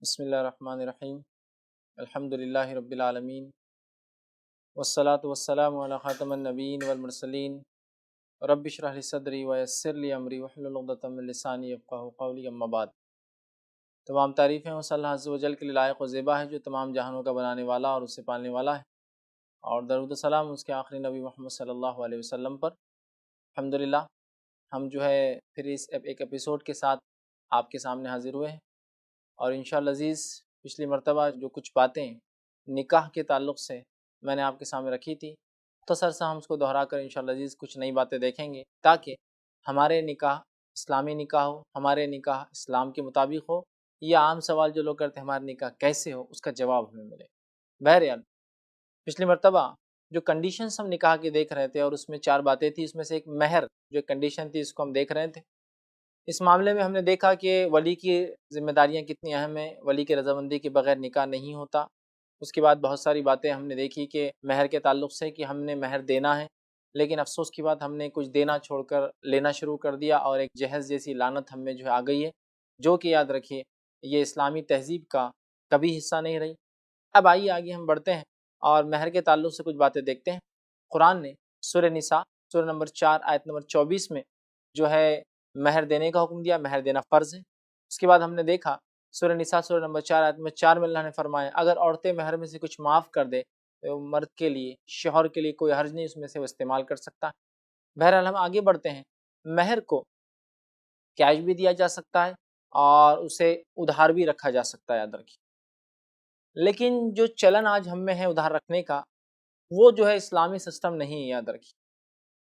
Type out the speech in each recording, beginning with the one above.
بسم اللہ الرحمن الرحیم الحمد للہ رب العالمین والصلاة والسلام علی خاتم النبیین والمرسلین رب اشرح لی صدری ویسر لی امری واحلل عقدۃ من لسانی یفقہوا قولی اما بعد۔ تمام تعریفیں اس اللہ عز و جل کے لیے لائق و زیبا ہے جو تمام جہانوں کا بنانے والا اور اسے پالنے والا ہے، اور درود و سلام اس کے آخری نبی محمد صلی اللہ علیہ وسلم پر۔ الحمدللہ ہم پھر اس ایک ایپیسوڈ کے ساتھ آپ کے سامنے حاضر ہوئے ہیں، اور انشاءاللہ عزیز پچھلی مرتبہ جو کچھ باتیں نکاح کے تعلق سے میں نے آپ کے سامنے رکھی تھی، مختصر سا ہم اس کو دہرا کر انشاءاللہ عزیز کچھ نئی باتیں دیکھیں گے، تاکہ ہمارے نکاح اسلامی نکاح ہو، ہمارے نکاح اسلام کے مطابق ہو، یا عام سوال جو لوگ کرتے ہیں ہمارے نکاح کیسے ہو، اس کا جواب ہمیں ملے۔ بہرحال پچھلی مرتبہ جو کنڈیشنز ہم نکاح کے دیکھ رہے تھے، اور اس میں 4 باتیں تھیں، اس میں سے ایک مہر جو کنڈیشن تھی اس کو ہم دیکھ رہے تھے۔ اس معاملے میں ہم نے دیکھا کہ ولی کی ذمہ داریاں کتنی اہم ہیں، ولی کی رضامندی کے بغیر نکاح نہیں ہوتا۔ اس کے بعد بہت ساری باتیں ہم نے دیکھی کہ مہر کے تعلق سے کہ ہم نے مہر دینا ہے، لیکن افسوس کی بات ہم نے کچھ دینا چھوڑ کر لینا شروع کر دیا، اور ایک جہیز جیسی لعنت ہم میں آ گئی ہے، جو کہ یاد رکھیے یہ اسلامی تہذیب کا کبھی حصہ نہیں رہی۔ اب آئیے آگے ہم بڑھتے ہیں اور مہر کے تعلق سے کچھ باتیں دیکھتے ہیں۔ قرآن نے سورہ نساء سورہ نمبر 4 آیت نمبر 24 میں مہر دینے کا حکم دیا، مہر دینا فرض ہے۔ اس کے بعد ہم نے دیکھا سورہ نساء سورہ نمبر 4 آیت نمبر 4 میں اللہ نے فرمایا اگر عورتیں مہر میں سے کچھ معاف کر دے تو مرد کے لیے، شوہر کے لیے کوئی حرج نہیں، اس میں سے وہ استعمال کر سکتا ہے۔ بہرحال ہم آگے بڑھتے ہیں۔ مہر کو کیش بھی دیا جا سکتا ہے اور اسے ادھار بھی رکھا جا سکتا ہے، یاد رکھیے۔ لیکن جو چلن آج ہم میں ہے ادھار رکھنے کا، وہ اسلامی سسٹم نہیں ہے، یاد رکھیے۔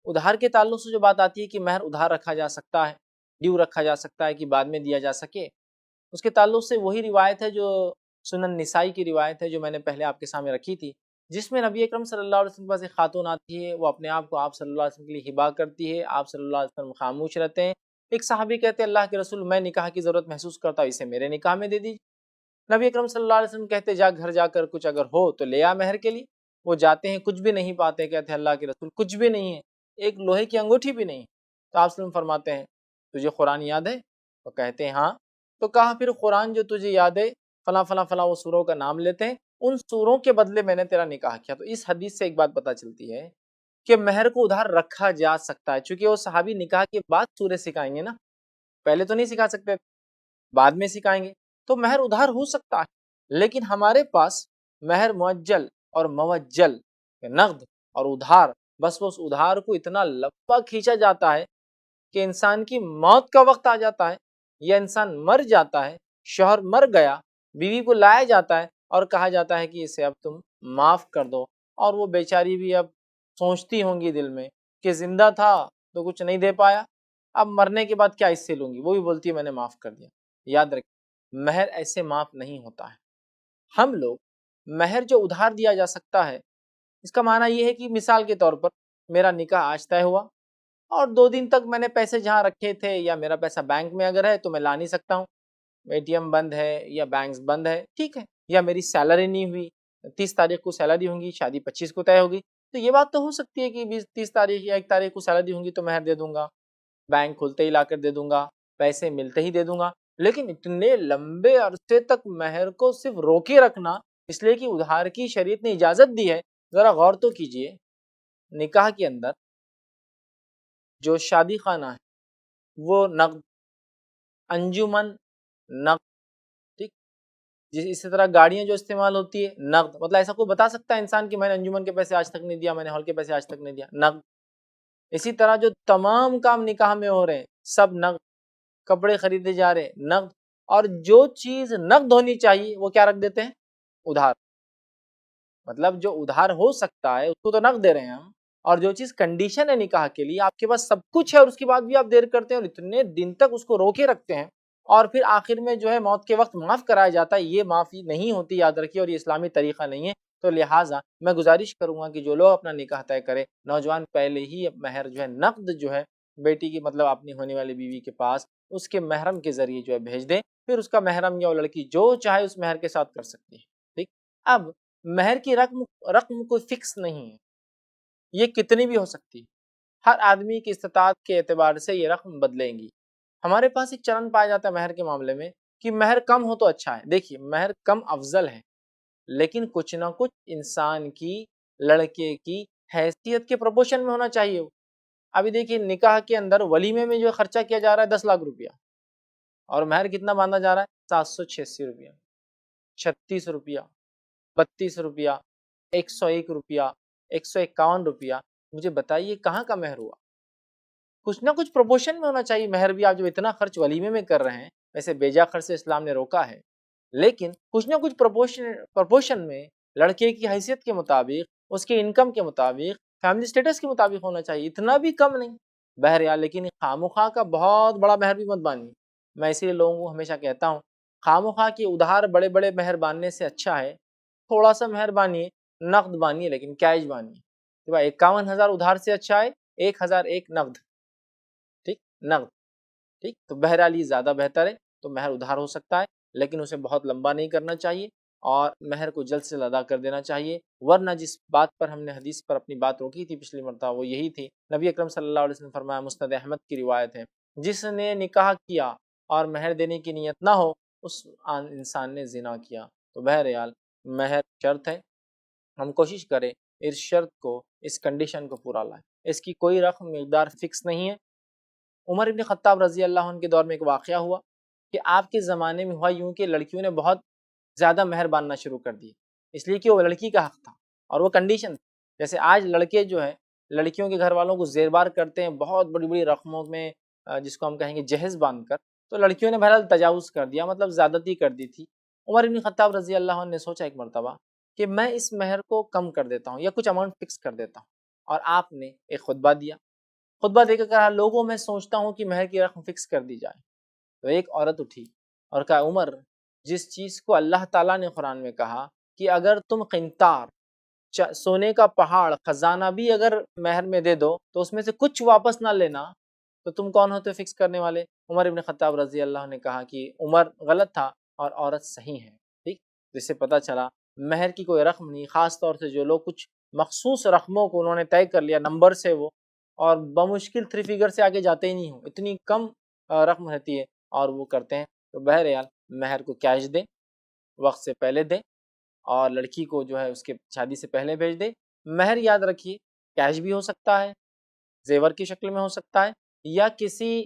ادھار کے تعلق سے جو بات آتی ہے کہ مہر ادھار رکھا جا سکتا ہے، ڈیو رکھا جا سکتا ہے کہ بعد میں دیا جا سکے، اس کے تعلق سے وہی روایت ہے جو سنن نسائی کی روایت ہے جو میں نے پہلے آپ کے سامنے رکھی تھی، جس میں نبی اکرم صلی اللہ علیہ وسلم کے پاس ایک خاتون آتی ہے، وہ اپنے آپ کو آپ صلی اللہ علیہ وسلم کے لیے ہبا کرتی ہے، آپ صلی اللہ علیہ وسلم خاموش رہتے ہیں۔ ایک صحابی کہتے ہیں اللہ کے رسول میں نکاح کی ضرورت محسوس کرتا ہوں، اسے میرے نکاح میں دے دیجیے۔ نبی اکرم صلی اللہ علیہ وسلم کہتے جا گھر جا کر کچھ اگر ہو تو لے آ مہر کے لیے۔ وہ جاتے ہیں، کچھ بھی نہیں پاتے، کہتے ہیں اللہ کے رسول کچھ بھی نہیں ہے، ایک لوہے کی انگوٹھی بھی نہیں۔ تو آپ صلی اللہ علیہ وسلم فرماتے ہیں تجھے قرآن یاد ہے؟ تو کہتے ہیں ہاں۔ تو کہا پھر قرآن جو تجھے یاد ہے فلاں فلاں فلاں وہ سوروں کا نام لیتے ہیں، ان سوروں کے بدلے میں نے تیرا نکاح کیا۔ تو اس حدیث سے ایک بات پتہ چلتی ہے کہ مہر کو ادھار رکھا جا سکتا ہے، چونکہ وہ صحابی نکاح کے بعد سورے سکھائیں گے نا، پہلے تو نہیں سکھا سکتے، بعد میں سکھائیں گے، تو مہر ادھار ہو سکتا ہے۔ لیکن ہمارے پاس مہر معجل اور موجل، نقد اور ادھار، بس اس ادھار کو اتنا لمبا کھینچا جاتا ہے کہ انسان کی موت کا وقت آ جاتا ہے، یا انسان مر جاتا ہے، شوہر مر گیا، بیوی کو لایا جاتا ہے اور کہا جاتا ہے کہ اسے اب تم معاف کر دو، اور وہ بیچاری بھی اب سوچتی ہوں گی دل میں کہ زندہ تھا تو کچھ نہیں دے پایا، اب مرنے کے بعد کیا اس سے لوں گی، وہ بھی بولتی ہے میں نے معاف کر دیا۔ یاد رکھیں مہر ایسے معاف نہیں ہوتا ہے۔ ہم لوگ مہر جو ادھار دیا جا سکتا ہے، اس کا معنی یہ ہے کہ مثال کے طور پر میرا نکاح آج طے ہوا اور 2 دن تک میں نے پیسے جہاں رکھے تھے، یا میرا پیسہ بینک میں اگر ہے تو میں لا نہیں سکتا ہوں، اے ٹی ایم بند ہے یا بینکس بند ہے، ٹھیک ہے، یا میری سیلری نہیں ہوئی، 30 تاریخ کو سیلری ہوں گی، شادی 25 کو طے ہوگی، تو یہ بات تو ہو سکتی ہے کہ 30 تاریخ یا 1 تاریخ کو سیلری ہوں گی تو مہر دے دوں گا، بینک کھلتے ہی لا کر دے دوں گا، پیسے ملتے ہی دے دوں گا۔ لیکن اتنے لمبے عرصے تک مہر کو صرف روکے رکھنا، اس لیے کہ ادھار کی شریعت نے اجازت دی ہے۔ ذرا غور تو کیجئے، نکاح کے اندر جو شادی خانہ ہے وہ نقد، انجمن نقد، ٹھیک، اسی طرح گاڑیاں جو استعمال ہوتی ہے نقد، مطلب ایسا کوئی بتا سکتا ہے انسان کہ میں نے انجمن کے پیسے آج تک نہیں دیا، میں نے ہال کے پیسے آج تک نہیں دیا، نقد۔ اسی طرح جو تمام کام نکاح میں ہو رہے ہیں سب نقد، کپڑے خریدے جا رہے ہیں نقد، اور جو چیز نقد ہونی چاہیے وہ کیا رکھ دیتے ہیں؟ ادھار۔ مطلب جو ادھار ہو سکتا ہے اس کو تو نقد دے رہے ہیں ہم، اور جو چیز کنڈیشن ہے نکاح کے لیے، آپ کے پاس سب کچھ ہے اور اس کے بعد بھی آپ دیر کرتے ہیں اور اتنے دن تک اس کو روکے رکھتے ہیں، اور پھر آخر میں موت کے وقت معاف کرایا جاتا ہے، یہ معافی نہیں ہوتی، یاد رکھیے، اور یہ اسلامی طریقہ نہیں ہے۔ تو لہٰذا میں گزارش کروں گا کہ جو لوگ اپنا نکاح طے کرے، نوجوان پہلے ہی مہر نقد بیٹی کی، مطلب اپنی ہونے والی بیوی کے پاس اس کے محرم کے ذریعے بھیج دیں، پھر اس کا محرم یا وہ لڑکی جو چاہے اس مہر کے ساتھ کر سکتی ہے، ٹھیک۔ اب مہر کی رقم کوئی فکس نہیں ہے، یہ کتنی بھی ہو سکتی، ہر آدمی کی استطاعت کے اعتبار سے یہ رقم بدلیں گی۔ ہمارے پاس ایک چلن پایا جاتا ہے مہر کے معاملے میں کہ مہر کم ہو تو اچھا ہے. دیکھیے مہر کم افضل ہے، لیکن کچھ نہ کچھ انسان کی، لڑکے کی حیثیت کے پروپورشن میں ہونا چاہیے. ابھی دیکھیے نکاح کے اندر ولیمے میں جو خرچہ کیا جا رہا ہے 10 لاکھ روپیہ، اور مہر کتنا باندھا جا رہا ہے 786 روپیہ، 36 روپیہ، 32 روپیہ، 101 روپیہ، 151 روپیہ. مجھے بتائیے کہاں کا مہر ہوا؟ کچھ نہ کچھ پروپورشن میں ہونا چاہیے مہر بھی. آپ جو اتنا خرچ ولیمے میں کر رہے ہیں، ویسے بیجا خرچ سے اسلام نے روکا ہے، لیکن کچھ نہ کچھ پروپورشن میں لڑکے کی حیثیت کے مطابق، اس کے انکم کے مطابق، فیملی سٹیٹس کے مطابق ہونا چاہیے، اتنا بھی کم نہیں. بہرحال لیکن خواہ کا بہت بڑا مہر بھی مت بانیے. میں اسی لیے لوگوں کو ہمیشہ کہتا ہوں، خواہ کی ادھار بڑے بڑے مہر باننے سے اچھا ہے تھوڑا سا مہر بانیے، نقد بانیے، لیکن کیش بانیے. 51,000 ادھار سے اچھا ہے 1,001 نقد. ٹھیک، نقد. ٹھیک، تو بہرحال یہ زیادہ بہتر ہے. تو مہر ادھار ہو سکتا ہے، لیکن اسے بہت لمبا نہیں کرنا چاہیے، اور مہر کو جلد سے جلد ادا کر دینا چاہیے. ورنہ جس بات پر ہم نے حدیث پر اپنی بات روکی تھی پچھلی مرتبہ، وہ یہی تھی. نبی اکرم صلی اللہ علیہ وسلم نے فرمایا، مسند احمد کی روایت ہے، جس نے نکاح کیا اور مہر دینے کی نیت نہ ہو، اس انسان نے زنا کیا. تو بہرحال مہر شرط ہے، ہم کوشش کریں اس شرط کو، اس کنڈیشن کو پورا لائیں. اس کی کوئی رقم مقدار فکس نہیں ہے. عمر ابن خطاب رضی اللہ عنہ کے دور میں ایک واقعہ ہوا کہ آپ کے زمانے میں ہوا یوں کہ لڑکیوں نے بہت زیادہ مہر باندھنا شروع کر دی، اس لیے کہ وہ لڑکی کا حق تھا اور وہ کنڈیشن. جیسے آج لڑکے جو ہے لڑکیوں کے گھر والوں کو زیر بار کرتے ہیں بہت بڑی بڑی رقموں میں، جس کو ہم کہیں گے جہیز باندھ کر. تو لڑکیوں نے بہرحال تجاوز کر دیا، مطلب زیادتی کر دی تھی. عمر ابن خطاب رضی اللہ عنہ نے سوچا ایک مرتبہ کہ میں اس مہر کو کم کر دیتا ہوں یا کچھ اماؤنٹ فکس کر دیتا ہوں. اور آپ نے ایک خطبہ دیا. خطبہ دے کر کہا، لوگوں میں سوچتا ہوں کہ مہر کی رقم فکس کر دی جائے. تو ایک عورت اٹھی اور کہا، عمر، جس چیز کو اللہ تعالیٰ نے قرآن میں کہا کہ اگر تم قنطار، سونے کا پہاڑ، خزانہ بھی اگر مہر میں دے دو تو اس میں سے کچھ واپس نہ لینا، تو تم کون ہوتے فکس کرنے والے؟ عمر ابن خطاب رضی اللہ عنہ نے کہا کہ عمر غلط تھا اور عورت صحیح ہے. ٹھیک، جس سے پتہ چلا مہر کی کوئی رقم نہیں. خاص طور سے جو لوگ کچھ مخصوص رقموں کو انہوں نے طے کر لیا نمبر سے، وہ اور بمشکل 3 فگر سے آگے جاتے ہی نہیں ہوں، اتنی کم رقم رہتی ہے اور وہ کرتے ہیں. تو بہرحال مہر کو کیش دیں، وقت سے پہلے دیں، اور لڑکی کو جو ہے اس کے شادی سے پہلے بھیج دیں. مہر یاد رکھیے کیش بھی ہو سکتا ہے، زیور کی شکل میں ہو سکتا ہے، یا کسی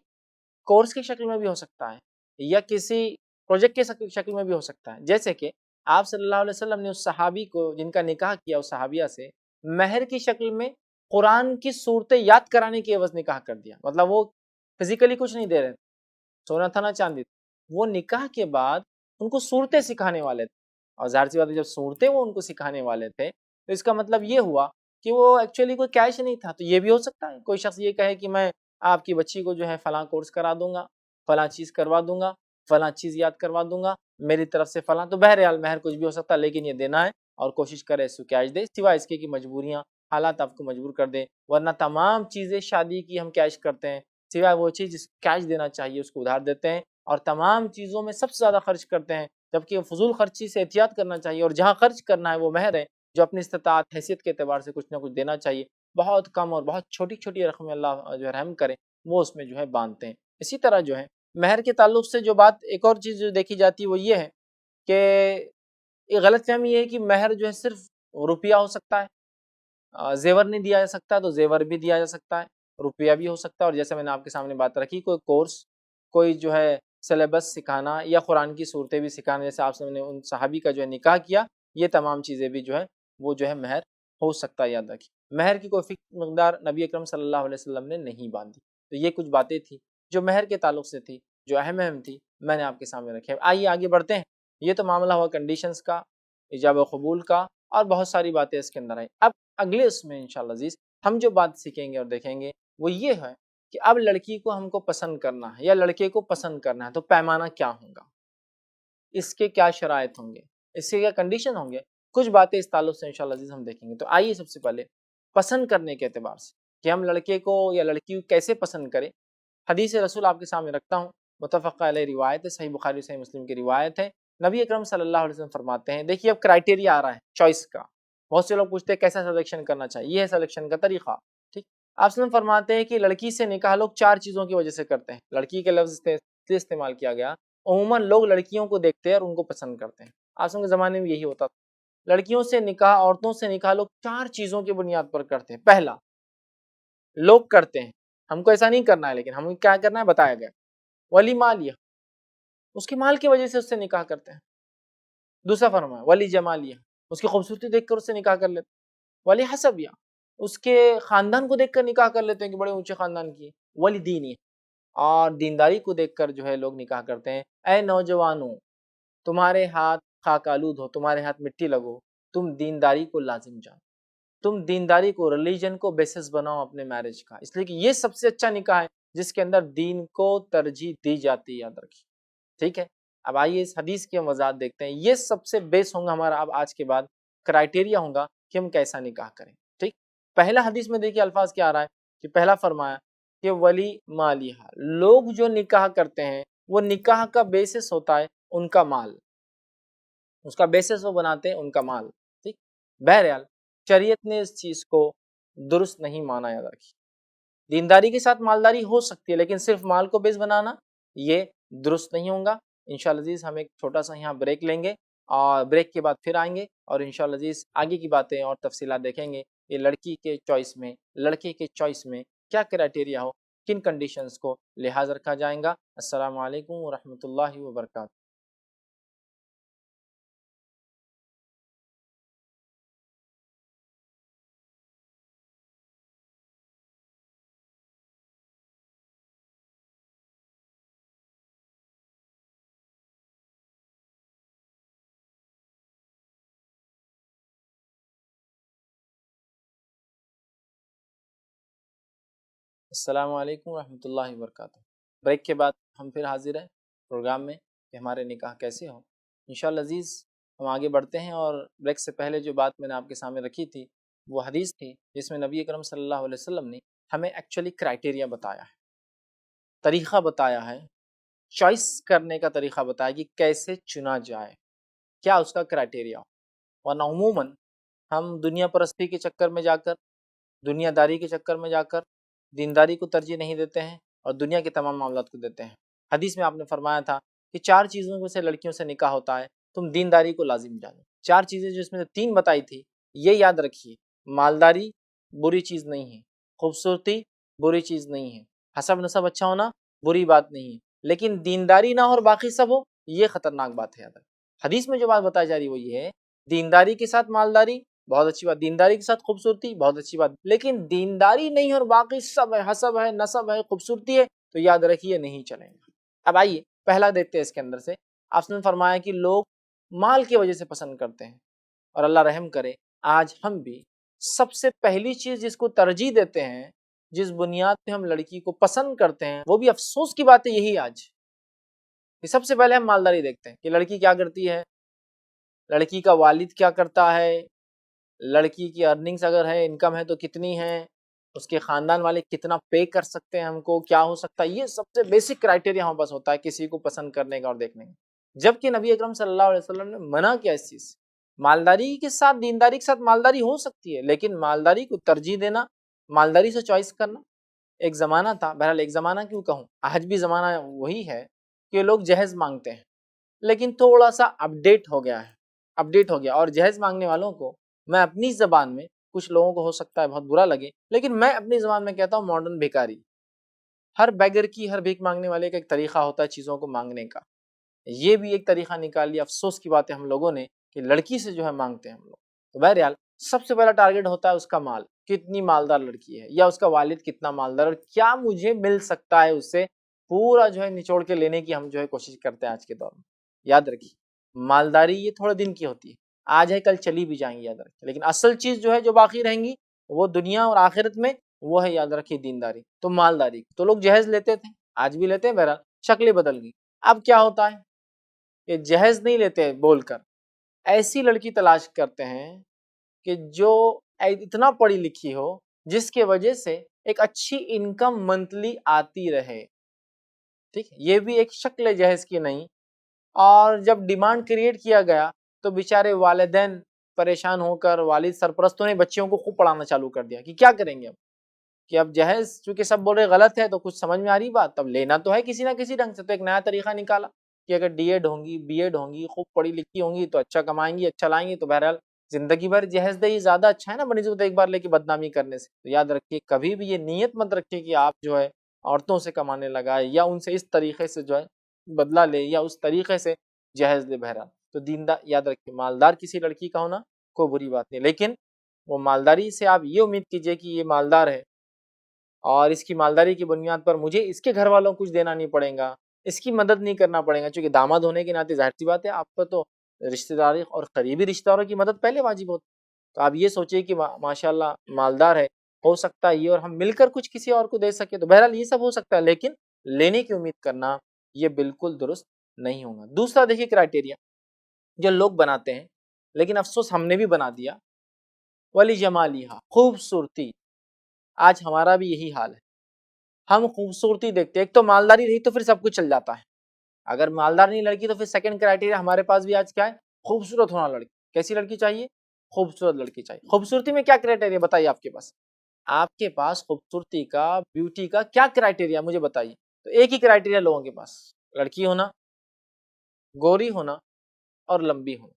کورس کی شکل میں بھی ہو سکتا ہے، یا کسی پروجیکٹ کی شکل میں بھی ہو سکتا ہے. جیسے کہ آپ صلی اللہ علیہ وسلم نے اس صحابی کو جن کا نکاح کیا، اس صحابیہ سے مہر کی شکل میں قرآن کی صورتیں یاد کرانے کی عوض نکاح کر دیا. مطلب وہ فزیکلی کچھ نہیں دے رہے، سونا تھا نہ چاندی، وہ نکاح کے بعد ان کو صورتیں سکھانے والے تھے. اور ظاہر سی بات ہے جب صورتیں وہ ان کو سکھانے والے تھے تو اس کا مطلب یہ ہوا کہ وہ ایکچولی کوئی کیش نہیں تھا. تو یہ بھی ہو سکتا ہے کوئی شخص یہ کہے کہ میں آپ کی بچی کو جو ہے فلاں کورس کرا دوں گا، فلاں چیز کروا دوں گا، فلاں چیز یاد کروا دوں گا، میری طرف سے فلاں. تو بہرحال مہر کچھ بھی ہو سکتا ہے، لیکن یہ دینا ہے اور کوشش کرے اس کو کیش دے، سوائے اس کے کہ مجبوریاں، حالات آپ کو مجبور کر دیں. ورنہ تمام چیزیں شادی کی ہم کیش کرتے ہیں، سوائے وہ چیز جس کو کیش دینا چاہیے اس کو ادھار دیتے ہیں، اور تمام چیزوں میں سب سے زیادہ خرچ کرتے ہیں. جبکہ فضول خرچی سے احتیاط کرنا چاہیے، اور جہاں خرچ کرنا ہے وہ مہر ہے جو اپنی استطاعت، حیثیت کے اعتبار سے کچھ نہ کچھ دینا چاہیے. بہت کم اور بہت چھوٹی چھوٹی رقم اللہ جو ہے رحم کرے، وہ اس میں جو ہے باندھتے ہیں. اسی طرح جو ہے مہر کے تعلق سے جو بات ایک اور چیز جو دیکھی جاتی ہے وہ یہ ہے کہ یہ غلط فہمی یہ ہے کہ مہر جو ہے صرف روپیہ ہو سکتا ہے، زیور نہیں دیا جا سکتا. تو زیور بھی دیا جا سکتا ہے، روپیہ بھی ہو سکتا ہے. اور جیسے میں نے آپ کے سامنے بات رکھی، کوئی کورس، کوئی جو ہے سلیبس سکھانا یا قرآن کی صورتیں بھی سکھانا، جیسے آپ نے ان صحابی کا جو ہے نکاح کیا، یہ تمام چیزیں بھی جو ہے وہ جو ہے مہر ہو سکتا ہے. یاد رکھیے مہر کی کوئی فکس مقدار نبی اکرم صلی اللہ علیہ وسلم نے نہیں باندھی. تو یہ کچھ باتیں تھیں جو مہر کے تعلق سے تھی، جو اہم تھی، میں نے آپ کے سامنے رکھی. آئیے آگے بڑھتے ہیں. یہ تو معاملہ ہوا کنڈیشنز کا، ایجاب و قبول کا، اور بہت ساری باتیں اس کے اندر ہیں. اب اگلے اس میں انشاءاللہ عزیز ہم جو بات سیکھیں گے اور دیکھیں گے وہ یہ ہے کہ اب لڑکی کو ہم کو پسند کرنا ہے یا لڑکے کو پسند کرنا ہے تو پیمانہ کیا ہوگا، اس کے کیا شرائط ہوں گے، اس کے کیا کنڈیشن ہوں گے. کچھ باتیں اس تعلق سے انشاءاللہ عزیز ہم دیکھیں گے. تو آئیے سب سے پہلے پسند کرنے کے اعتبار سے کہ ہم لڑکے کو یا لڑکی کو کیسے پسند کریں. حدیث رسول آپ کے سامنے رکھتا ہوں، متفق علیہ روایت ہے، صحیح بخاری صحیح مسلم کی روایت ہے. نبی اکرم صلی اللہ علیہ وسلم فرماتے ہیں، دیکھیے اب کرائٹیریا آ رہا ہے چوائس کا. بہت سے لوگ پوچھتے ہیں کیسا سلیکشن کرنا چاہیے، یہ ہے سلیکشن کا طریقہ. ٹھیک، آپ وسلم فرماتے ہیں کہ لڑکی سے نکاح لوگ 4 چیزوں کی وجہ سے کرتے ہیں. لڑکی کے لفظ استعمال کیا گیا عموماً لوگ لڑکیوں کو دیکھتے ہیں اور ان کو پسند کرتے ہیں. آسوں کے زمانے میں یہی ہوتا تھا. لڑکیوں سے نکاح، عورتوں سے نکاح لوگ 4 چیزوں کی بنیاد پر کرتے ہیں. پہلا، لوگ کرتے ہیں، ہم کو ایسا نہیں کرنا ہے، لیکن ہمیں کیا کرنا ہے بتایا گیا. ولی مالیہ، اس کے مال کی وجہ سے اس سے نکاح کرتے ہیں. دوسرا فرمایا ولی جمالیہ، اس کی خوبصورتی دیکھ کر اس سے نکاح کر لیتے ہیں. ولی حسبیہ، اس کے خاندان کو دیکھ کر نکاح کر لیتے ہیں کہ بڑے اونچے خاندان کی. ولی دینی، اور دینداری کو دیکھ کر جو ہے لوگ نکاح کرتے ہیں. اے نوجوانوں، تمہارے ہاتھ خاک آلود ہو، تمہارے ہاتھ مٹی لگو، تم دینداری کو لازم جانو، تم دینداری کو، ریلیجن کو بیسس بناؤ اپنے میرج کا. اس لیے کہ یہ سب سے اچھا نکاح ہے جس کے اندر دین کو ترجیح دی جاتی ہے، یاد رکھیے. ٹھیک ہے. اب آئیے اس حدیث کی وضاحت دیکھتے ہیں. یہ سب سے بیس ہوگا ہمارا اب آج کے بعد کرائٹیریا ہوگا کہ ہم کیسا نکاح کریں. ٹھیک. پہلا حدیث میں دیکھیے الفاظ کیا آ رہا ہے کہ پہلا فرمایا کہ ولی مالیہ، لوگ جو نکاح کرتے ہیں وہ نکاح کا بیسس ہوتا ہے ان کا مال، اس کا بیسس وہ بناتے ہیں ان کا مال. ٹھیک. بہرحال شریعت نے اس چیز کو درست نہیں مانا. یاد رکھیے دینداری کے ساتھ مالداری ہو سکتی ہے، لیکن صرف مال کو بیس بنانا یہ درست نہیں ہوگا. انشاءاللہ عزیز ہم ایک چھوٹا سا یہاں بریک لیں گے، اور بریک کے بعد پھر آئیں گے اور انشاءاللہ عزیز آگے کی باتیں اور تفصیلات دیکھیں گے. یہ لڑکی کے چوائس میں، لڑکے کے چوائس میں کیا کرائٹیریا ہو، کن کنڈیشنز کو لحاظ رکھا جائے گا. السلام علیکم ورحمۃ اللہ وبرکاتہ. السلام علیکم ورحمۃ اللہ وبرکاتہ. بریک کے بعد ہم پھر حاضر ہیں پروگرام میں کہ ہمارے نکاح کیسے ہوں. انشاءاللہ عزیز ہم آگے بڑھتے ہیں، اور بریک سے پہلے جو بات میں نے آپ کے سامنے رکھی تھی وہ حدیث تھی جس میں نبی اکرم صلی اللہ علیہ وسلم نے ہمیں ایکچولی کرائٹیریا بتایا ہے، طریقہ بتایا ہے، چوائس کرنے کا طریقہ بتایا کہ کیسے چنا جائے، کیا اس کا کرائٹیریا ہو. ورنہ عموماً ہم دنیا پرستی کے چکر میں جا کر، دنیا داری کے چکر میں جا کر دینداری کو ترجیح نہیں دیتے ہیں اور دنیا کے تمام معاملات کو دیتے ہیں. حدیث میں آپ نے فرمایا تھا کہ 4 چیزوں میں سے لڑکیوں سے نکاح ہوتا ہے، تم دینداری کو لازم جانو. 4 چیزیں جو اس میں سے 3 بتائی تھی، یہ یاد رکھیے. مالداری بری چیز نہیں ہے، خوبصورتی بری چیز نہیں ہے، حسب نسب اچھا ہونا بری بات نہیں ہے، لیکن دینداری نہ ہو اور باقی سب ہو یہ خطرناک بات ہے. یاد رکھیں حدیث میں جو بات بتائی جا رہی وہ یہ ہے، دینداری کے ساتھ مالداری بہت اچھی بات، دینداری کے ساتھ خوبصورتی بہت اچھی بات، لیکن دینداری نہیں اور باقی سب ہے، حسب ہے، نسب ہے، خوبصورتی ہے، تو یاد رکھیے نہیں چلیں گا. اب آئیے پہلا دیکھتے ہیں اس کے اندر سے. آپ نے فرمایا کہ لوگ مال کی وجہ سے پسند کرتے ہیں، اور اللہ رحم کرے آج ہم بھی سب سے پہلی چیز جس کو ترجیح دیتے ہیں، جس بنیاد پہ ہم لڑکی کو پسند کرتے ہیں، وہ بھی افسوس کی بات ہے یہی آج کہ سب سے پہلے ہم مالداری دیکھتے ہیں کہ لڑکی کیا کرتی ہے، لڑکی کا والد کیا کرتا ہے، لڑکی کی ارننگز اگر ہے، انکم ہے تو کتنی ہے، اس کے خاندان والے کتنا پے کر سکتے ہیں ہم کو، کیا ہو سکتا ہے. یہ سب سے بیسک کرائٹیریا ہمارے پاس ہوتا ہے کسی کو پسند کرنے کا اور دیکھنے کا. جبکہ نبی اکرم صلی اللہ علیہ وسلم نے منع کیا اس چیز سے. مالداری کے ساتھ دینداری کے ساتھ مالداری ہو سکتی ہے، لیکن مالداری کو ترجیح دینا، مالداری سے چوائس کرنا. ایک زمانہ تھا، بہرحال ایک زمانہ کیوں کہوں، آج بھی زمانہ وہی ہے کہ لوگ جہیز مانگتے ہیں، لیکن تھوڑا سا اپڈیٹ ہو گیا ہے، اپڈیٹ ہو گیا. اور جہیز مانگنے والوں کو میں اپنی زبان میں، کچھ لوگوں کو ہو سکتا ہے بہت برا لگے، لیکن میں اپنی زبان میں کہتا ہوں ماڈرن بھیکاری. ہر بیگر کی، ہر بھیک مانگنے والے کا ایک طریقہ ہوتا ہے چیزوں کو مانگنے کا. یہ بھی ایک طریقہ نکال لیا. افسوس کی بات ہے ہم لوگوں نے کہ لڑکی سے جو ہے مانگتے ہیں ہم لوگ. تو بہرحال سب سے پہلا ٹارگیٹ ہوتا ہے اس کا مال، کتنی مالدار لڑکی ہے، یا اس کا والد کتنا مالدار، اور کیا مجھے مل سکتا ہے اس سے، پورا جو ہے نچوڑ کے لینے کی ہم جو ہے کوشش کرتے ہیں آج کے دور میں. یاد رکھیے مالداری یہ تھوڑے دن کی ہوتی ہے، آج ہے کل چلی بھی جائیں گی، یاد رکھیے. لیکن اصل چیز جو ہے جو باقی رہیں گی وہ دنیا اور آخرت میں، وہ ہے یاد رکھیے دینداری. تو مالداری تو لوگ جہیز لیتے تھے، آج بھی لیتے ہیں، بہرحال شکلیں بدل گئی. اب کیا ہوتا ہے کہ جہیز نہیں لیتے بول کر، ایسی لڑکی تلاش کرتے ہیں کہ جو اتنا پڑھی لکھی ہو جس کے وجہ سے ایک اچھی انکم منتھلی آتی رہے. ٹھیک، یہ بھی ایک شکل ہے جہیز کی نہیں. اور جب ڈیمانڈ کریٹ کیا گیا تو بیچارے والدین پریشان ہو کر، والد سرپرستوں نے بچیوں کو خوب پڑھانا چالو کر دیا کہ کیا کریں گے اب، کہ اب جہیز چونکہ سب بول رہے غلط ہے تو کچھ سمجھ میں آ رہی بات، تب لینا تو ہے کسی نہ کسی ڈھنگ سے. تو ایک نیا طریقہ نکالا کہ اگر ڈی ایڈ ہوں گی، بی ایڈ ہوں گی، خوب پڑھی لکھی ہوں گی تو اچھا کمائیں گی، اچھا لائیں گی، تو بہرحال زندگی بھر جہیز دہی زیادہ اچھا ہے نا بنسبت ایک بار لے کے بدنامی کرنے سے. تو یاد رکھیے کبھی بھی یہ نیت مت رکھیے کہ آپ جو ہے عورتوں سے کمانے لگائے یا ان سے اس طریقے سے جو ہے بدلہ لے یا اس طریقے سے جہیز دے. بہرحال تو دیندار یاد رکھیے مالدار کسی لڑکی کا ہونا کوئی بری بات نہیں، لیکن وہ مالداری سے آپ یہ امید کیجئے کہ یہ مالدار ہے اور اس کی مالداری کی بنیاد پر مجھے اس کے گھر والوں کو کچھ دینا نہیں پڑے گا، اس کی مدد نہیں کرنا پڑے گا، چونکہ داماد ہونے کے ناطے ظاہر سی بات ہے آپ پر تو رشتہ داری اور قریبی رشتہ داروں کی مدد پہلے واجب ہوتی. تو آپ یہ سوچیے کہ ماشاء اللہ مالدار ہے، ہو سکتا ہے یہ اور ہم مل کر کچھ کسی اور کو دے سکے. تو بہرحال یہ سب ہو سکتا ہے، لیکن لینے کی امید کرنا یہ بالکل درست نہیں ہوگا. دوسرا دیکھیے کرائٹیریا جو لوگ بناتے ہیں، لیکن افسوس ہم نے بھی بنا دیا، ولی جمالیہا، خوبصورتی. آج ہمارا بھی یہی حال ہے، ہم خوبصورتی دیکھتے ہیں. ایک تو مالداری رہی تو پھر سب کچھ چل جاتا ہے، اگر مالدار نہیں لڑکی تو پھر سیکنڈ کرائٹیریا ہمارے پاس بھی آج کیا ہے؟ خوبصورت ہونا لڑکی. کیسی لڑکی چاہیے؟ خوبصورت لڑکی چاہیے. خوبصورتی میں کیا کرائٹیریا بتائیے آپ کے پاس خوبصورتی کا، بیوٹی کا کیا کرائٹیریا مجھے بتائیے. تو ایک ہی کرائٹیریا لوگوں کے پاس، لڑکی ہونا، گوری ہونا اور لمبی ہونا.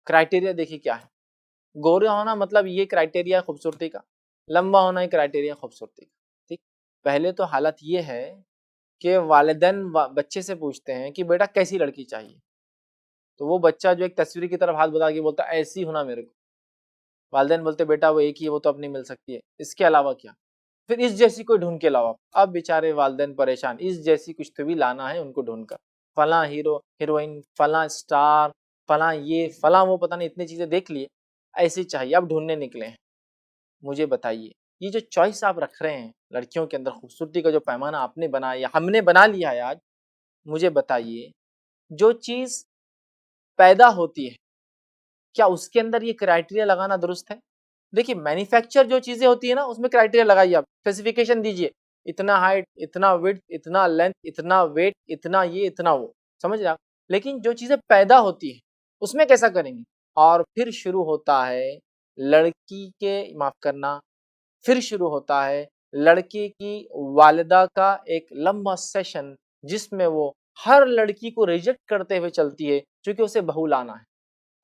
کرائٹیریا دیکھیے کیا ہے. گورا ہونا مطلب یہ کرائٹیریا خوبصورتی کا، لمبا ہونا یہ کرائٹیریا خوبصورتی کا. ٹھیک، پہلے تو حالت یہ ہے کہ والدین بچے سے پوچھتے ہیں کہ بیٹا کیسی لڑکی چاہیے، تو وہ بچہ جو ایک تصویر کی طرف ہاتھ بتا کے بولتا ہے ایسی ہونا میرے کو. والدین بولتے بیٹا وہ ایک ہی ہے، وہ تو اب نہیں مل سکتی ہے، اس کے علاوہ کیا؟ پھر اس جیسی کوئی ڈھونڈ کے لاؤ. اب بیچارے والدین پریشان، اس جیسی کچھ تو بھی لانا ہے ان کو ڈھونڈ کر. فلاں ہیرو ہیروئن، فلاں اسٹار، فلاں یہ فلاں وہ، پتہ نہیں اتنی چیزیں دیکھ لیے، ایسی چاہیے. اب ڈھونڈنے نکلے ہیں. مجھے بتائیے یہ جو چوائس آپ رکھ رہے ہیں لڑکیوں کے اندر، خوبصورتی کا جو پیمانہ آپ نے بنایا یا ہم نے بنا لیا ہے آج، مجھے بتائیے جو چیز پیدا ہوتی ہے کیا اس کے اندر یہ کرائٹیریا لگانا درست ہے؟ دیکھیے مینوفیکچر جو چیزیں ہوتی ہیں نا اس میں کرائٹیریا لگائیے، آپ اسپیسیفکیشن دیجئے، اتنا ہائٹ، اتنا وڈتھ، اتنا لینتھ، اتنا ویٹ، اتنا یہ اتنا وہ، سمجھ رہے آپ. لیکن جو چیزیں پیدا ہوتی ہیں اس میں کیسا کریں گے؟ اور پھر شروع ہوتا ہے لڑکی کے معاف کرنا، پھر شروع ہوتا ہے لڑکی کی والدہ کا ایک لمبا سیشن جس میں وہ ہر لڑکی کو ریجیکٹ کرتے ہوئے چلتی ہے چونکہ اسے بہو لانا ہے.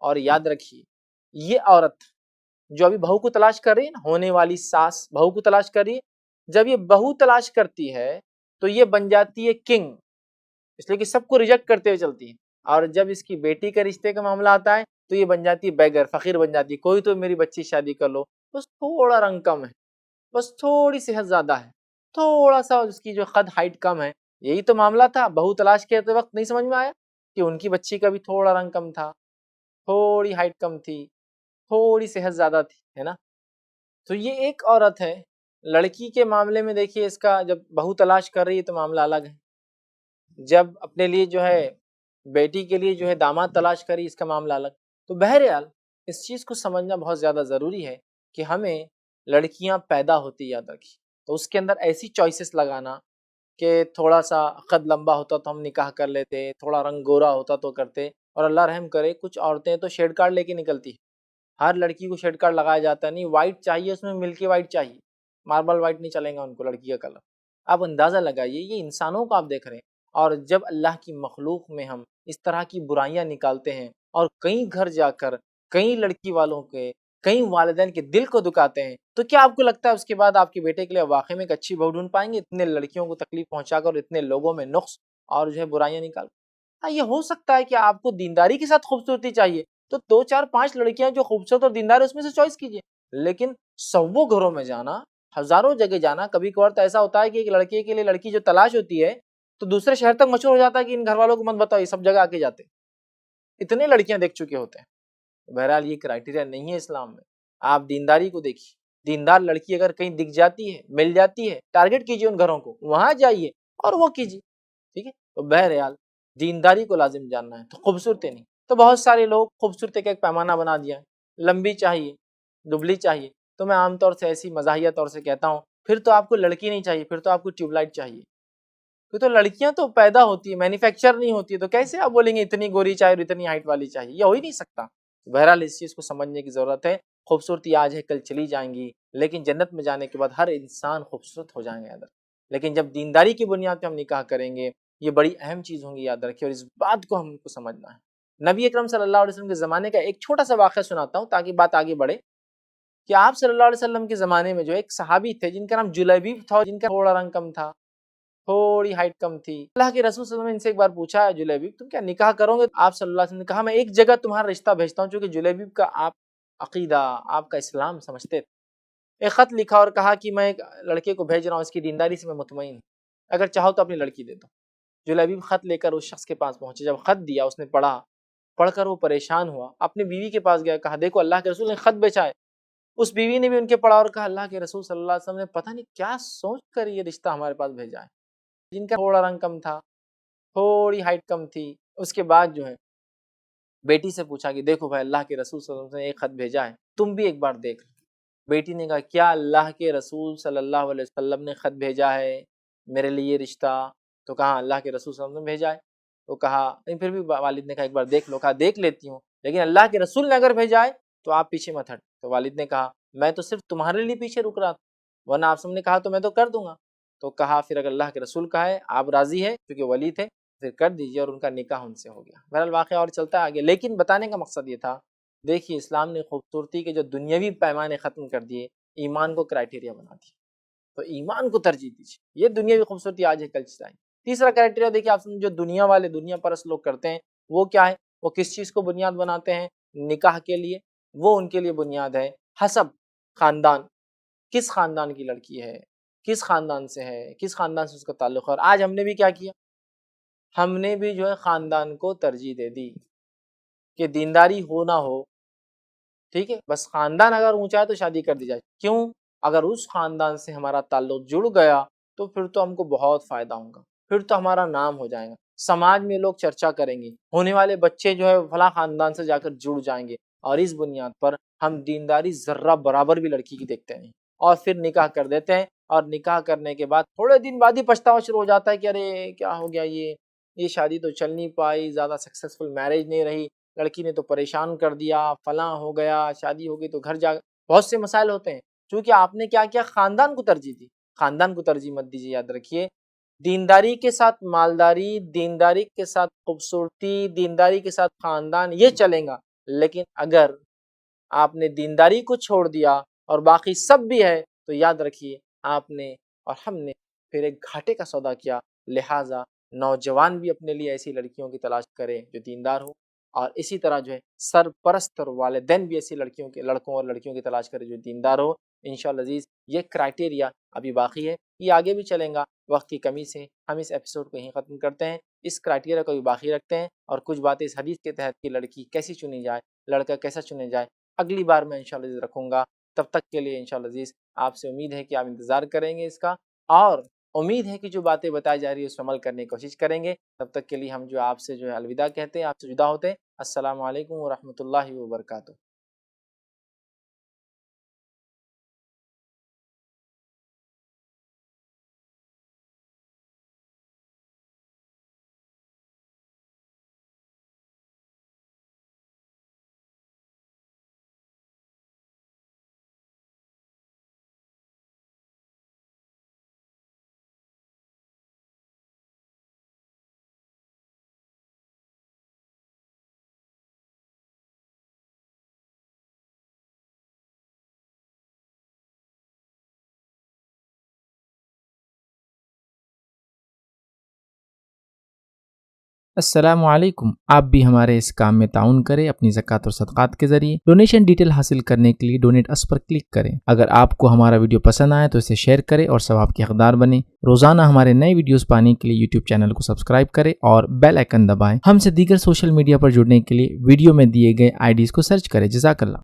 اور یاد رکھیے یہ عورت جو ابھی بہو کو تلاش کر رہی ہے نا، ہونے والی ساس بہو کو تلاش کر رہی ہے، جب یہ بہو تلاش کرتی ہے تو یہ بن جاتی ہے کنگ، اس لیے کہ سب کو ریجیکٹ کرتے ہوئے چلتی ہے. اور جب اس کی بیٹی کے رشتے کا معاملہ آتا ہے تو یہ بن جاتی ہے بیگر، فقیر بن جاتی ہے. کوئی تو میری بچی شادی کر لو، بس تھوڑا رنگ کم ہے، بس تھوڑی صحت زیادہ ہے، تھوڑا سا اس کی جو قد ہائٹ کم ہے. یہی تو معاملہ تھا. بہو تلاش کرتے وقت نہیں سمجھ میں آیا کہ ان کی بچی کا بھی تھوڑا رنگ کم تھا، تھوڑی ہائٹ کم تھی، تھوڑی صحت زیادہ تھی، ہے نا. تو یہ ایک عورت ہے. لڑکی کے معاملے میں دیکھیے اس کا جب بہو تلاش کر رہی ہے تو معاملہ الگ ہے، جب اپنے لیے جو ہے بیٹی کے لیے جو ہے داماد تلاش کری اس کا معاملہ الگ. تو بہرحال اس چیز کو سمجھنا بہت زیادہ ضروری ہے کہ ہمیں لڑکیاں پیدا ہوتی یاد رکھی تو اس کے اندر ایسی چوائسیز لگانا کہ تھوڑا سا قد لمبا ہوتا تو ہم نکاح کر لیتے، تھوڑا رنگ گورا ہوتا تو کرتے. اور اللہ رحم کرے کچھ عورتیں تو شیڈ کارڈ لے کے نکلتی، ہر لڑکی کو شیڈ کارڈ لگایا جاتا ہے، نہیں وائٹ چاہیے اس میں، ملکی وائٹ چاہیے، ماربل وائٹ نہیں چلے گا ان کو لڑکی کا کلر. آپ اندازہ لگائیے یہ انسانوں کو آپ دیکھ رہے ہیں. اور جب اللہ کی مخلوق میں ہم اس طرح کی برائیاں نکالتے ہیں اور کئی گھر جا کر کئی لڑکی والوں کے کئی والدین کے دل کو دکھاتے ہیں، تو کیا آپ کو لگتا ہے اس کے بعد آپ کے بیٹے کے لیے واقعی میں ایک اچھی بہو ڈھونڈ پائیں گے؟ اتنے لڑکیوں کو تکلیف پہنچا کر اور اتنے لوگوں میں نقص اور جو ہے برائیاں نکال. ہاں یہ ہو سکتا ہے کہ آپ کو دینداری کے ساتھ خوبصورتی چاہیے تو 2 4 5 لڑکیاں جو خوبصورت اور دیندار اس میں سے چوائس کیجیے، لیکن سووں گھروں میں جانا، ہزاروں جگہ جانا. کبھی کبھار تو ایسا ہوتا ہے کہ ایک لڑکے کے لیے لڑکی جو تلاش ہوتی ہے تو دوسرے شہر تک مشہور ہو جاتا ہے کہ ان گھر والوں کو مت بتاؤ، یہ سب جگہ آ کے جاتے، اتنے لڑکیاں دیکھ چکے ہوتے ہیں. بہرحال یہ کرائٹیریا نہیں ہے اسلام میں. آپ دینداری کو دیکھیے، دیندار لڑکی اگر کہیں دکھ جاتی ہے، مل جاتی ہے، ٹارگٹ کیجیے ان گھروں کو، وہاں جائیے اور وہ کیجیے. ٹھیک ہے. تو بہرحال دینداری کو لازم جاننا ہے تو خوبصورتی نہیں. تو بہت سارے لوگ خوبصورتی کا ایک پیمانہ بنا دیا ہے، لمبی چاہیے، دبلی چاہیے. تو میں عام طور سے ایسی مزاحیہ طور سے کہتا ہوں پھر تو آپ کو لڑکی نہیں چاہیے، پھر تو آپ کو ٹیوب لائٹ چاہیے. پھر تو لڑکیاں تو پیدا ہوتی ہے، مینوفیکچر نہیں ہوتی ہے، تو کیسے آپ بولیں گے اتنی گوری چاہیے اور اتنی ہائٹ والی چاہیے؟ یہ ہو ہی نہیں سکتا. بہرحال اس چیز کو سمجھنے کی ضرورت ہے. خوبصورتی آج ہے کل چلی جائیں گی، لیکن جنت میں جانے کے بعد ہر انسان خوبصورت ہو جائیں گے. لیکن جب دینداری کی بنیاد پہ ہم نکاح کریں گے یہ بڑی اہم چیز ہوں گی، یاد رکھیے، اور اس بات کو ہم کو سمجھنا ہے۔ نبی اکرم صلی اللہ علیہ وسلم کے زمانے کا ایک چھوٹا سا واقعہ سناتا ہوں تاکہ بات آگے بڑھے، کہ آپ صلی اللہ علیہ وسلم کے زمانے میں جو ایک صحابی تھے جن کا نام جلیبیب تھا، جن کا تھوڑا رنگ کم تھا، تھوڑی ہائٹ کم تھی۔ اللہ کے رسول صلی اللہ علیہ وسلم نے ان سے ایک بار پوچھا، جلیبیب تم کیا نکاح کرو گے؟ آپ صلی اللہ علیہ وسلم نے کہا میں ایک جگہ تمہارا رشتہ بھیجتا ہوں، چونکہ جلیبیب کا آپ عقیدہ، آپ کا اسلام سمجھتے تھے۔ ایک خط لکھا اور کہا کہ میں ایک لڑکے کو بھیج رہا ہوں، اس کی دینداری سے میں مطمئن ہوں، اگر چاہو تو اپنی لڑکی دے دو۔ جلیبیب خط لے کر اس شخص کے پاس پہنچے، جب خط دیا اس نے پڑھ کر وہ پریشان ہوا، اپنی بیوی کے پاس گیا، کہا دیکھو اللہ کے رسول نے خط بیچا ہے۔ اس بیوی نے بھی ان کے پڑھا اور کہا اللہ کے رسول صلی اللہ علیہ وسلم نے پتہ نہیں کیا سوچ کر یہ رشتہ ہمارے پاس بھیجا ہے، جن کا تھوڑا رنگ کم تھا، تھوڑی ہائٹ کم تھی۔ اس کے بعد جو ہے بیٹی سے پوچھا کہ دیکھو بھائی اللہ کے رسول صلی اللہ علیہ وسلم نے ایک خط بھیجا ہے، تم بھی ایک بار دیکھ لو۔ بیٹی نے کہا کیا اللہ کے رسول صلی اللہ علیہ وسلم نے خط بھیجا ہے میرے لیے رشتہ؟ تو کہا اللہ کے رسول صلی اللہ علیہ وسلم نے بھیجا ہے۔ تو کہا نہیں، پھر بھی والد نے کہا ایک بار دیکھ لو۔ کہا دیکھ لیتی ہوں، لیکن اللہ کے رسول نے اگر بھیجا ہے تو آپ پیچھے مت ہٹ۔ تو والد نے کہا میں تو صرف تمہارے لیے پیچھے رک رہا تھا، ورنہ آپ سب نے کہا تو میں تو کر دوں گا۔ تو کہا پھر اگر اللہ کے رسول کا ہے، آپ راضی ہے کیونکہ ولی تھے، پھر کر دیجیے، اور ان کا نکاح ان سے ہو گیا۔ بہرحال واقعہ اور چلتا ہے آگے، لیکن بتانے کا مقصد یہ تھا، دیکھیے اسلام نے خوبصورتی کے جو دنیاوی پیمانے ختم کر دیے، ایمان کو کرائٹیریا بنا دیا، تو ایمان کو ترجیح دیجیے۔ یہ دنیاوی خوبصورتی آج ہے کل چاہیے۔ تیسرا کرائٹیریا دیکھیے آپ جو دنیا والے، دنیا پرست لوگ کرتے ہیں، وہ کیا ہے؟ وہ کس چیز کو بنیاد بناتے ہیں نکاح کے لیے؟ وہ ان کے لیے بنیاد ہے حسب، خاندان، کس خاندان کی لڑکی ہے، کس خاندان سے ہے، کس خاندان سے اس کا تعلق ہے۔ اور آج ہم نے بھی کیا کیا؟ ہم نے بھی جو ہے خاندان کو ترجیح دے دی کہ دینداری ہو نہ ہو، ٹھیک ہے، بس خاندان اگر اونچا ہے تو شادی کر دی جائے۔ کیوں؟ اگر اس خاندان سے ہمارا تعلق جڑ گیا تو پھر تو ہم کو بہت فائدہ ہوگا، پھر تو ہمارا نام ہو جائے گا، سماج میں لوگ چرچا کریں گے، ہونے والے بچے جو ہے فلاں خاندان سے جا کر جڑ جائیں گے، اور اس بنیاد پر ہم دینداری ذرہ برابر بھی لڑکی کی دیکھتے نہیں، اور پھر نکاح کر دیتے ہیں، اور نکاح کرنے کے بعد تھوڑے دن بعد ہی پچھتاوا شروع ہو جاتا ہے کہ ارے کیا ہو گیا، یہ شادی تو چل نہیں پائی، زیادہ سکسیسفل میرج نہیں رہی، لڑکی نے تو پریشان کر دیا، فلاں ہو گیا، شادی ہو گئی تو گھر جا، بہت سے مسائل ہوتے ہیں، چونکہ آپ نے کیا کیا؟ خاندان کو ترجیح دی۔ خاندان کو ترجیح مت دیجیے، یاد رکھیے، دینداری کے ساتھ مالداری، دینداری کے ساتھ خوبصورتی، دینداری کے ساتھ خاندان، یہ چلیں گا، لیکن اگر آپ نے دینداری کو چھوڑ دیا اور باقی سب بھی ہے تو یاد رکھیے آپ نے اور ہم نے پھر ایک گھاٹے کا سودا کیا۔ لہٰذا نوجوان بھی اپنے لیے ایسی لڑکیوں کی تلاش کریں جو دیندار ہو، اور اسی طرح جو ہے سرپرست اور والدین بھی ایسی لڑکوں اور لڑکیوں کی تلاش کریں جو دیندار ہو۔ انشاءاللہ عزیز یہ کرائٹیریا ابھی باقی ہے، یہ آگے بھی چلیں گا، وقت کی کمی سے ہم اس ایپیسوڈ کو یہیں ختم کرتے ہیں۔ اس کرائٹیریا کو بھی باقی رکھتے ہیں، اور کچھ باتیں اس حدیث کے تحت کہ لڑکی کیسی چنی جائے، لڑکا کیسا چنے جائے، اگلی بار میں انشاءاللہ عزیز رکھوں گا۔ تب تک کے لیے انشاءاللہ عزیز آپ سے امید ہے کہ آپ انتظار کریں گے اس کا، اور امید ہے کہ جو باتیں بتائی جا رہی ہے اس پر عمل کرنے کی کوشش کریں گے۔ تب تک کے لیے ہم جو آپ سے جو ہے الوداع کہتے ہیں، آپ سے جدا ہوتے ہیں۔ السلام علیکم ورحمۃ اللہ وبرکاتہ۔ السلام علیکم، آپ بھی ہمارے اس کام میں تعاون کریں اپنی زکوٰۃ اور صدقات کے ذریعے۔ ڈونیشن ڈیٹیل حاصل کرنے کے لیے ڈونیٹ اس پر کلک کریں۔ اگر آپ کو ہمارا ویڈیو پسند آئے تو اسے شیئر کریں اور ثواب کے حقدار بنیں۔ روزانہ ہمارے نئے ویڈیوز پانے کے لیے یوٹیوب چینل کو سبسکرائب کریں اور بیل آئیکن دبائیں۔ ہم سے دیگر سوشل میڈیا پر جڑنے کے لیے ویڈیو میں دیے گئے IDs کو سرچ کریں۔ جزاک اللہ۔